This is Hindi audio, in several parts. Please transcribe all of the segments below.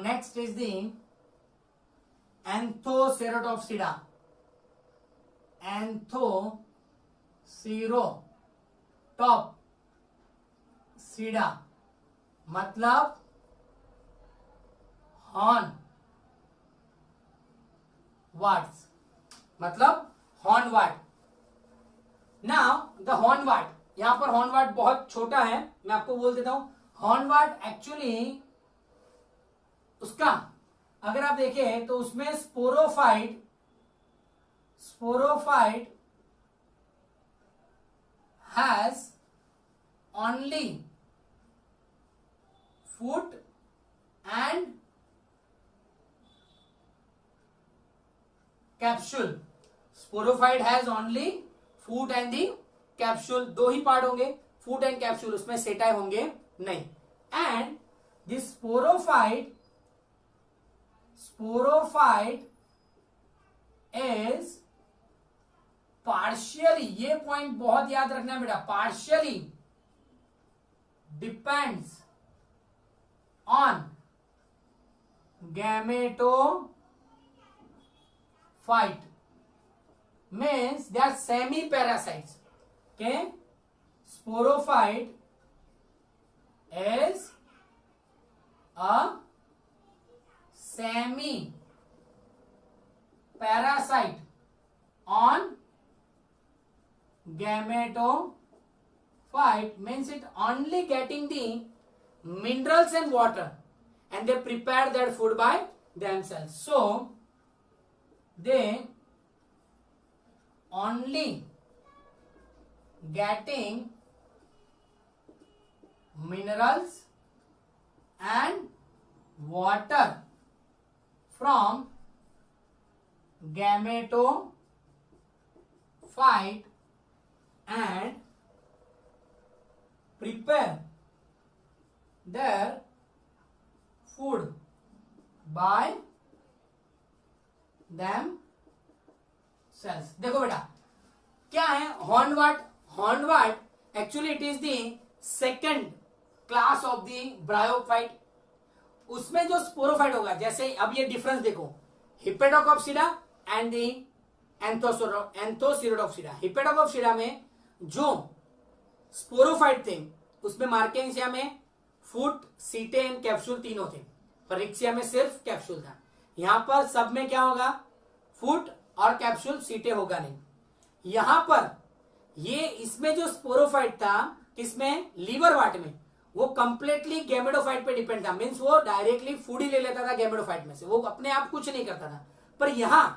Next is the Anthocerotopsida. Anthocerotopsida मतलब हॉर्न वाट्स, मतलब hornwort. Now the hornwort, यहां पर हॉर्न वाट बहुत छोटा है, मैं आपको बोल देता हूं. हॉर्न वाट एक्चुअली उसका अगर आप देखें तो उसमें sporophyte has only foot and capsule. Sporophyte has only foot and the capsule. दो ही पार्ट होंगे, फूट एंड कैप्सूल, उसमें सेटाई होंगे नहीं. And this sporophyte is partially, ये पॉइंट बहुत याद रखना है बेटा, partially depends on gametophyte. means they are semi parasites. Okay, sporophyte is a semi parasite on gametophyte, means it only getting the minerals and water and they prepare their food by themselves. So they only getting minerals and water from gametophyte and prepare their food by themselves. देखो बेटा क्या है hornwort. Hornwort actually it is the second class of the bryophyte. उसमें जो स्पोरोफाइट होगा, जैसे अब ये डिफरेंस देखो, हिपेटोकॉप्सिडा एंड द एंथोसेरोटॉप्सिडा. हिपेटोकॉप्सिडा में जो स्पोरोफाइट थे उसमें मार्केंसिया में फूट, सीटे एंड कैप्सूल तीनों थे. परिक्सिया में सिर्फ कैप्सूल था. यहां पर सब में क्या होगा, फूट और कैप्सूल, सीटे होगा नहीं. यहां पर ये इसमें जो स्पोरोफाइट था किसमें, लीवर वाट में, वो कंप्लीटली गैमेटोफाइट पे डिपेंड था. मींस वो डायरेक्टली फूड ही ले लेता था गैमेटोफाइट में से, वो अपने आप कुछ नहीं करता था. पर यहां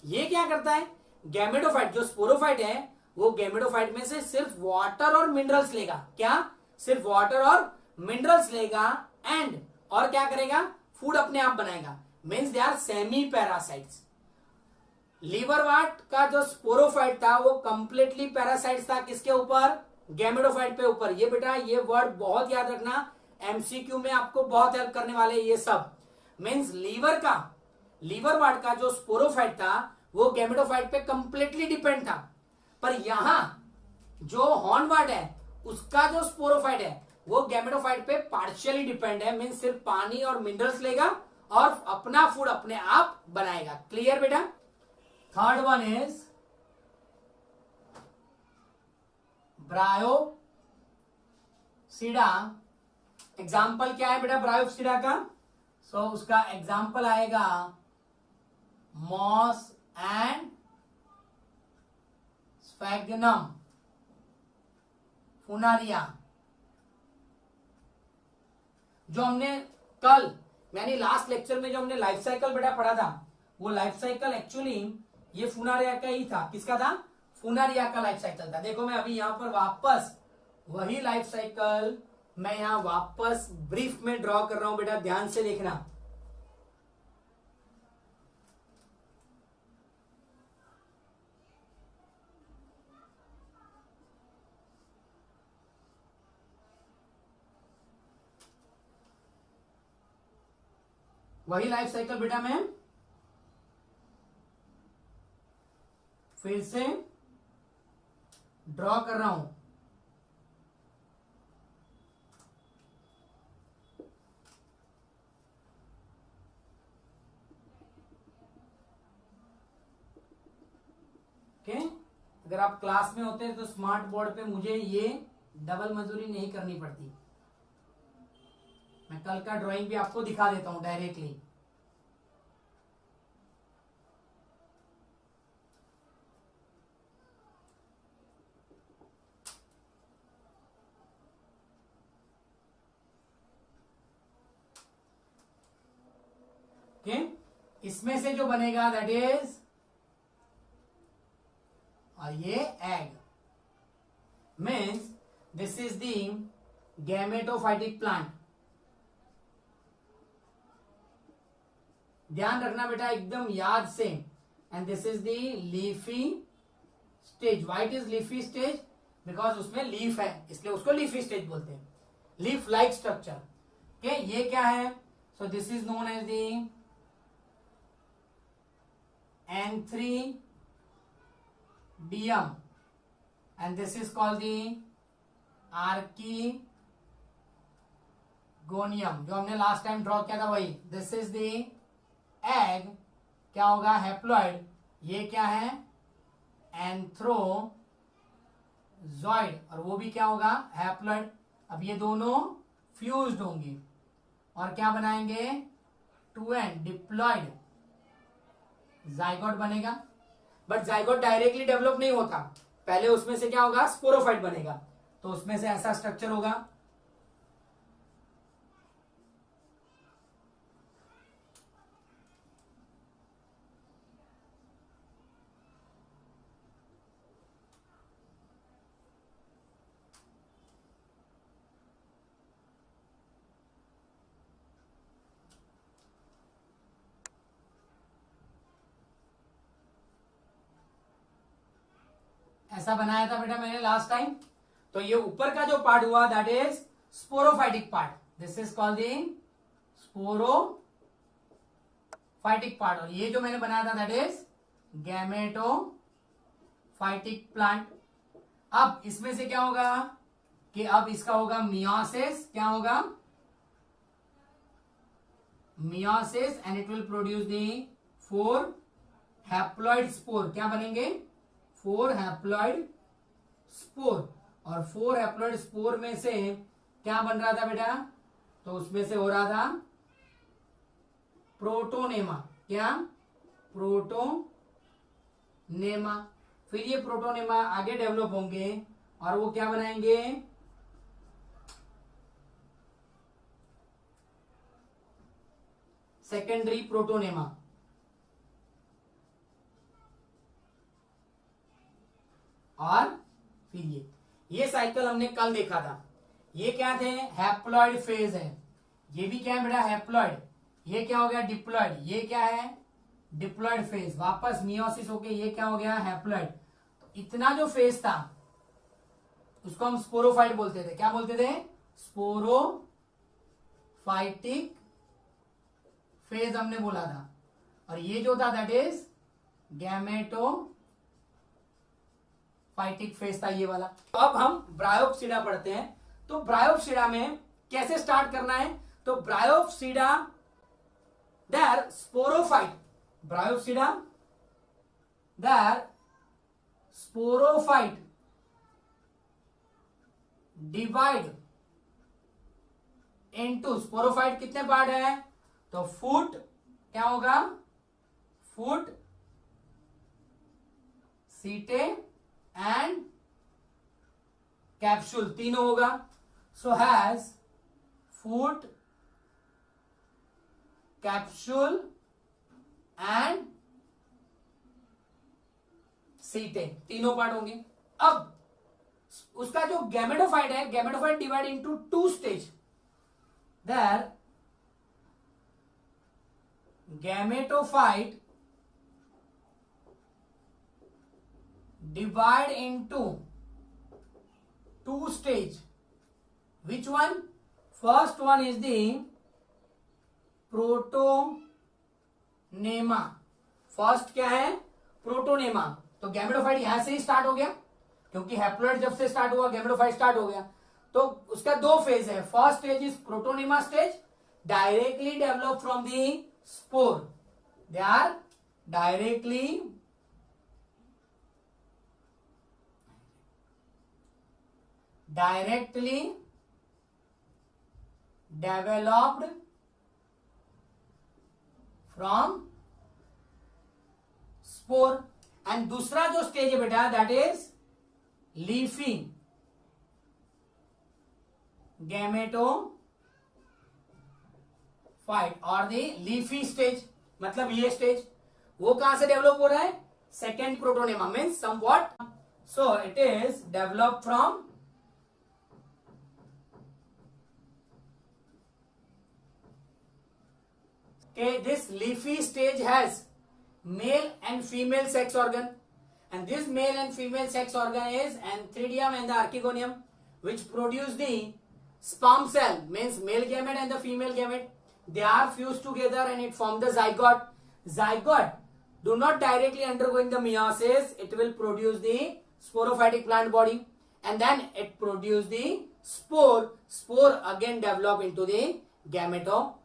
ये क्या करता है, गैमेटोफाइट जो स्पोरोफाइट है वो गैमेटोफाइट में से सिर्फ वाटर और मिनरल्स लेगा. क्या, सिर्फ वाटर और मिनरल्स लेगा एंड और क्या करेगा, फूड अपने आप बनाएगा. Means they are semi parasites. Liverwort का जो स्पोरोफाइट था वो कंप्लीटली पैरासाइट्स था, किसके ऊपर, गैमेटोफाइट पे ऊपर. ये बेटा ये वर्ड बहुत याद रखना, एमसीक्यू में आपको बहुत हेल्प करने वाले ये सब. मींस लीवर वाट का जो स्पोरोफाइट था वो गैमेटोफाइट पे कंप्लीटली डिपेंड था. पर यहां जो हॉर्न वाट है उसका जो स्पोरोफाइट है वो गैमेटोफाइट पे पार्शियली डिपेंड है. मींस सिर्फ पानी और मिनरल्स लेगा और अपना फूड अपने आप बनाएगा. क्लियर बेटा. Third one is Bryopsida. Example क्या है बेटा ब्रायोप्सिडा का, सो उसका एग्जाम्पल आएगा मॉस एंड स्फैग्नम फुनारिया. जो हमने कल यानी लास्ट लेक्चर में जो हमने लाइफ साइकिल बेटा पढ़ा था, वो लाइफ साइकिल एक्चुअली ये फुनारिया का ही था. किसका था, फुनारिया का लाइफ साइकिल था. देखो मैं अभी यहां पर वापस वही लाइफ साइकिल मैं यहां वापस ब्रीफ में ड्रॉ कर रहा हूं बेटा, ध्यान से देखना. वही लाइफ साइकिल बेटा मैं फिर से ड्रॉ कर रहा हूं. अगर आप क्लास में होते तो स्मार्ट बोर्ड पे मुझे ये डबल मजदूरी नहीं करनी पड़ती। मैं कल का ड्राइंग भी आपको दिखा देता हूं डायरेक्टली। ओके, इसमें से जो बनेगा दैट इज, और ये egg means this is the gametophytic plant. ध्यान रखना बेटा, एकदम याद से। And this is the leafy stage. Why it is leafy stage? Because उसमें लीफ है, इसलिए उसको लीफी स्टेज बोलते हैं, लीफ लाइक स्ट्रक्चर। ओके, ये क्या है? So this is known as the antheridium and this is called the archegonium, जो हमने लास्ट टाइम ड्रॉ किया था वही। दिस इज द एग, क्या होगा? हैप्लॉइड। ये क्या है? एंथ्रोजॉइड, और वो भी क्या होगा? हैप्लॉइड। अब ये दोनों फ्यूज्ड होंगे और क्या बनाएंगे? टू एंड डिप्लॉइड जाइगोट बनेगा। बट जाइगोट डायरेक्टली डेवलप नहीं होता, पहले उसमें से क्या होगा? स्पोरोफाइट बनेगा। तो उसमें से ऐसा स्ट्रक्चर होगा। ऐसा बनाया था बेटा मैंने लास्ट टाइम। तो ये ऊपर का जो पार्ट हुआ that is sporophytic part, this is called the sporophytic part. और ये जो मैंने बनाया था दैट इज गैमेटोफाइटिक प्लांट। अब इसमें से क्या होगा कि अब इसका होगा मियोसिस। क्या होगा? Meiosis, and it will produce the 4 haploid spore. क्या बनेंगे? 4 हैप्लॉइड स्पोर। और 4 हैप्लॉइड स्पोर में से क्या बन रहा था बेटा? तो उसमें से हो रहा था प्रोटोनेमा। क्या? प्रोटोनेमा। फिर ये प्रोटोनेमा आगे डेवलप होंगे और वो क्या बनाएंगे? Secondary protonema. और फिर ये साइकिल हमने कल देखा था। ये क्या थे? हैप्लॉइड फेज है। ये भी क्या है बेटा? हैप्लॉइड। ये क्या हो गया? डिप्लॉइड। ये क्या है? Diploid phase. वापस मियोसिस होके ये क्या हो गया? हैप्लॉइड। तो इतना जो फेज था उसको हम स्पोरोफाइट बोलते थे। क्या बोलते थे? स्पोरोफाइटिक फेज हमने बोला था। और ये जो था दैट इज गैमेटोफाइटिक फेज था, ये वाला। तो अब हम ब्रायोप्सिडा पढ़ते हैं। तो ब्रायोप्सिडा में कैसे स्टार्ट करना है? तो Bryopsida their sporophyte, Bryopsida their sporophyte divide into, sporophyte कितने पार्ट है? तो फुट, क्या होगा? फुट, सीटे एंड कैप्सूल, तीनों होगा। So has foot, capsule and seta, तीनों पार्ट होंगे। अब उसका जो गैमेटोफाइट है, gametophyte divide into 2 stage. There gametophyte divide into 2 stage. Which one? First one is the protonema. First क्या है? प्रोटोनेमा। तो गैमेटोफाइट यहां से ही स्टार्ट हो गया, क्योंकि हैप्लॉइड जब से स्टार्ट हुआ गैमेटोफाइट स्टार्ट हो गया। तो उसका 2 फेज है। First stage is protonema stage, directly develop from the spore. They are directly directly developed from spore. And दूसरा जो स्टेज है बेटा दैट इज लीफी गैमेटोफाइट और द लीफी स्टेज, मतलब ये स्टेज वो कहां से डेवलप हो रहा है, second protonema means somewhat, so it is develop from this leafy stage has male and female sex organ, and this male and female sex organ is antheridium and the archegonium, which produce the sperm cell, means male gamete and the female gamete. They are fused together and it form the zygote. Zygote do not directly undergoing the meiosis, it will produce the sporophytic plant body, and then it produce the spore. Spore again develop into the gametophyte.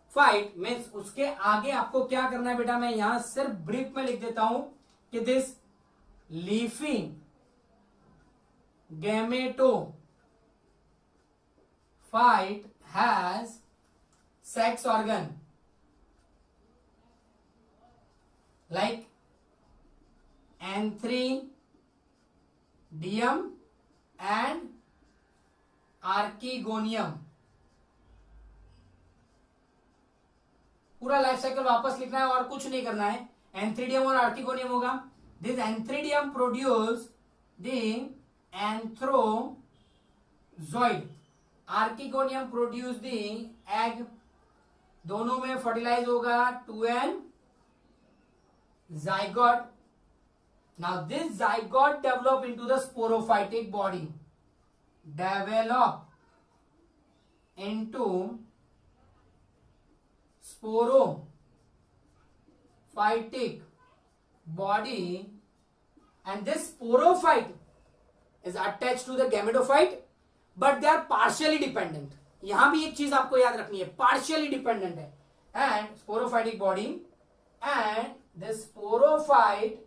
Means उसके आगे आपको क्या करना है बेटा, मैं यहां सिर्फ ब्रीफ में लिख देता हूं कि this leafy gametophyte has sex organ like antheridium and archegonium. पूरा लाइफ साइकिल वापस लिखना है और कुछ नहीं करना है। एंथ्रीडियम और आर्किगोनियम होगा। This antheridium produce the antherozoid, archegonium produce the egg, दोनों में फर्टिलाइज होगा 2n zygote. Now this zygote develop into the sporophytic body, develop into sporophytic body, and this sporophyte is attached to the gametophyte, but they are partially dependent. यहां भी एक चीज आपको याद रखनी है, partially dependent है, and sporophytic body, and the sporophyte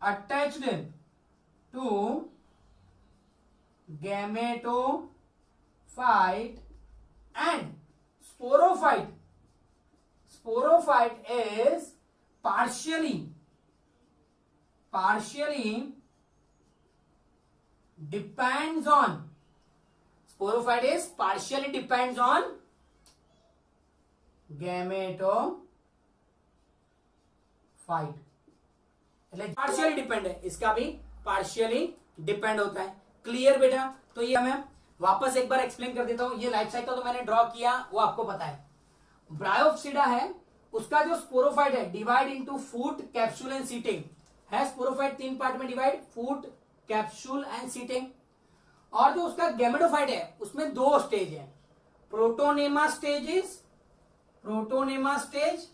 attached to gametophyte, and sporophyte is partially depends on gametophyte, એટલે पार्शियली डिपेंड है, इसका भी पार्शियली डिपेंड होता है। क्लियर बेटा? तो ये मैं वापस एक बार एक्सप्लेन कर देता हूं। ये लाइफ साइकिल तो मैंने ड्रॉ किया, वो आपको पता है। ब्रायोप्सिडा है, उसका जो स्पोरोफाइट है divide into foot, capsule and seta है। स्पोरोफाइट 3 पार्ट में divide, foot, capsule and seta. और जो उसका गैमेटोफाइट है उसमें 2 स्टेज है, protonema stage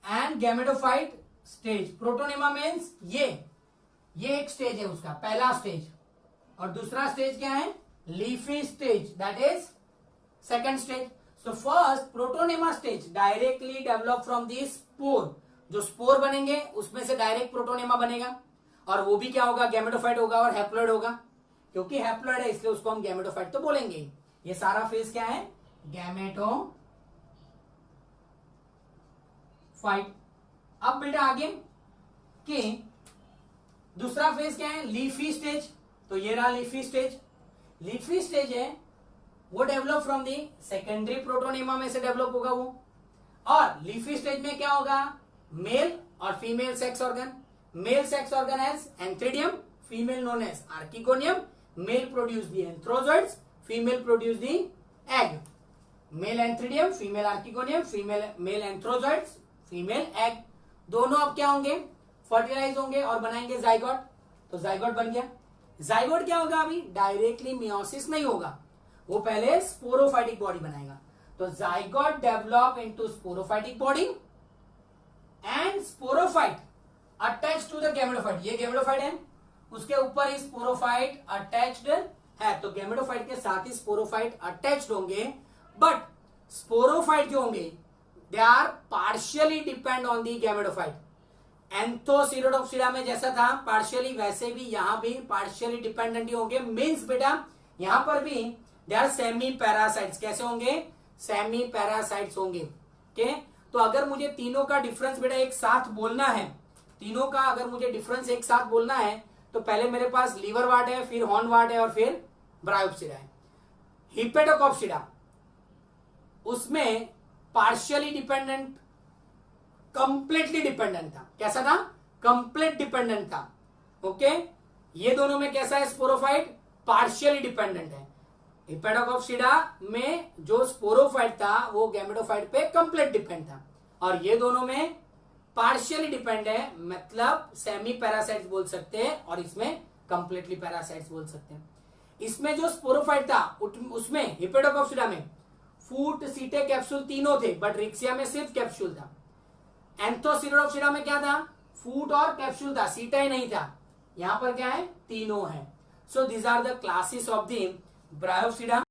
and gametophyte stage. Protonema means ये एक स्टेज है उसका, पहला स्टेज, और दूसरा स्टेज क्या है, leafy stage, that is second stage. So first protonema stage directly develop from the spore, जो स्पोर बनेंगे उसमें से डायरेक्ट प्रोटोनेमा बनेगा, और वो भी क्या होगा, गैमेटोफाइट होगा और हैप्लॉइड होगा। क्योंकि हैप्लॉइड है इसलिए उसको हम गैमेटोफाइट तो बोलेंगे। ये सारा फेज क्या है, गैमेटोफाइट। अब बेटा आगे कि दूसरा फेज क्या है, लीफी स्टेज। तो ये रहा लीफी स्टेज। लीफी स्टेज है वो develop from the secondary protonema में से डेवलप होगा वो। और लीफी स्टेज में क्या होगा, मेल और female sex organ. Male sex organ as antheridium, female known as archegonium. Male produce the antherozoids, female produce the egg. Male antheridium, female archegonium, male antherozoids, female egg. दोनों अब क्या होंगे, फर्टिलाइज होंगे और बनाएंगे जाइगोट। तो जाइगोट बन गया। जाइगोट क्या होगा, अभी डायरेक्टली मियोसिस नहीं होगा, वो पहले स्पोरोफाइटिक बॉडी बनाएगा। तो zygote develop into sporophytic body and sporophyte attach to the gametophyte. ये गैमेटोफाइट है, उसके ऊपर ही स्पोरोफाइट अटैच्ड है। तो गैमेटोफाइट के साथ ही स्पोरोफाइट अटैच्ड होंगे, बट स्पोरोफाइट जो होंगे they are partially depend on the gametophyte. Anthocerotopsida में जैसा था पार्शियली, वैसे भी यहां भी पार्शियली डिपेंडेंट ही होंगे। मीन्स बेटा यहां पर भी दे आर सेमी पैरासाइट्स। कैसे होंगे? सेमी पैरासाइट्स होंगे। ओके, तो अगर मुझे तीनों का डिफरेंस बेटा एक साथ बोलना है, तीनों का अगर मुझे डिफरेंस एक साथ बोलना है तो पहले मेरे पास लीवर वार्ड है, फिर हॉर्न वार्ड है और फिर ब्रायोप्सिडा है। हिपेडोकॉप्सिडा उसमें पार्शियली डिपेंडेंट, कंप्लीटली डिपेंडेंट था। कैसा था? कंप्लीट डिपेंडेंट था। ओके, ये दोनों में कैसा है? स्पोरोफाइट पार्शियली डिपेंडेंट है। हिपेडोकॉप्सिडा में जो स्पोरोफाइट था वो गैमेटोफाइट पे कंप्लीट डिपेंड था, और ये दोनों में पार्शियली डिपेंड है, मतलब सेमी पैरासाइट्स बोल सकते हैं, और इसमें कंप्लीटली पैरासाइट्स बोल सकते हैं। इसमें जो स्पोरोफाइट था उसमें हिपेडोकॉप्सिडा में फूट, सीटे, कैप्सूल तीनों थे, बट रिक्सिया में सिर्फ कैप्सूल था। एंथोसिरोडोप्सिडा में क्या था? फूट और कैप्सूल था, सीटा ही नहीं था। यहां पर क्या है? तीनों है। So these are the classes of the Bryopsida.